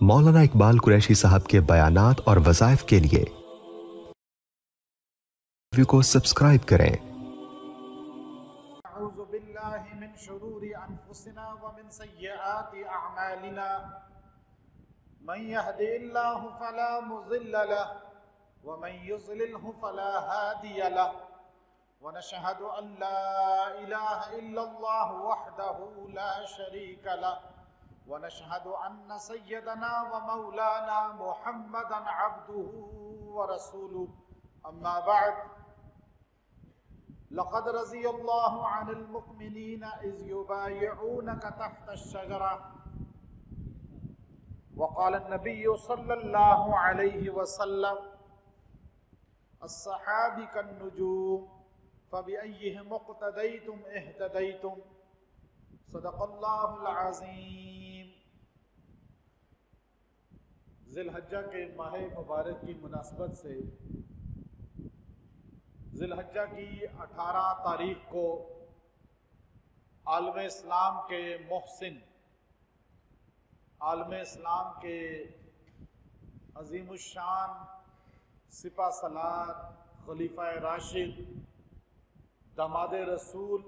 مولانا اقبال قریشی صاحب کے بیانات اور وظائف کے لیے ویڈیو کو سبسکرائب کریں۔ اعوذ باللہ من شرور انفسنا ومن سیئات اعمالنا من يهد الله فلا مضل له ومن يضلل فلا هادي له ونشهد ان لا اله الا الله وحده لا شريك له ونشهد ان سيدنا ومولانا محمدا عبده ورسوله اما بعد لقد رضي الله عن المؤمنين اذ يبايعونك تحت الشجرة وقال النبي صلى الله عليه وسلم الصحابة كالنجوم فبأيهم اقتديتم اهتديتم صدق الله العظيم۔ ذی الحجہ کے ماہ مبارک کی مناسبت سے ذی الحجہ کی 18 تاریخ کو عالم اسلام کے محسن، عالم اسلام کے عظیم الشان سپہ سالار خلیفہ راشد داماد رسول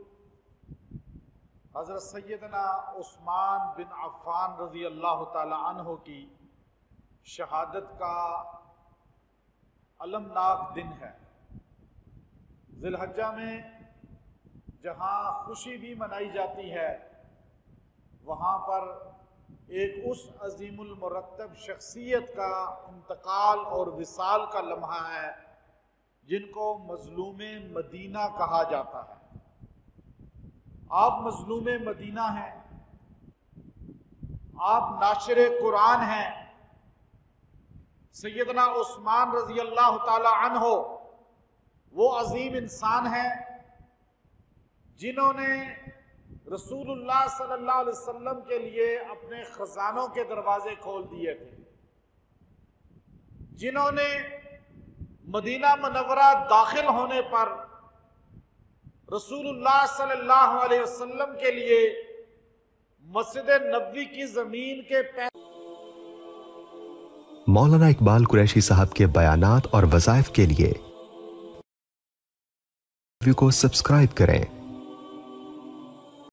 حضرت سیدنا عثمان بن عفان رضی اللہ تعالی عنہ کی شہادت کا المناک دن ہے۔ ذی الحجہ میں جہاں خوشی بھی منائی جاتی ہے، وہاں پر ایک اس عظیم المرتب شخصیت کا انتقال اور وصال کا لمحہ ہے جن کو مظلوم مدینہ کہا جاتا ہے۔ آپ مظلوم مدینہ ہیں، آپ ناشر قرآن ہیں۔ سیدنا عثمان رضی اللہ تعالی عنہ وہ عظیم انسان ہیں جنہوں نے رسول اللہ صلی اللہ علیہ وسلم کے لیے اپنے خزانوں کے دروازے کھول دیے تھے، جنہوں نے مدینہ منورہ داخل ہونے پر رسول اللہ صلی اللہ علیہ وسلم کے لیے مسجد نبوی کی زمین کے مولانا اقبال قریشی صاحب کے بیانات اور وظائف کے لیے ویڈیو کو سبسکرائب کریں۔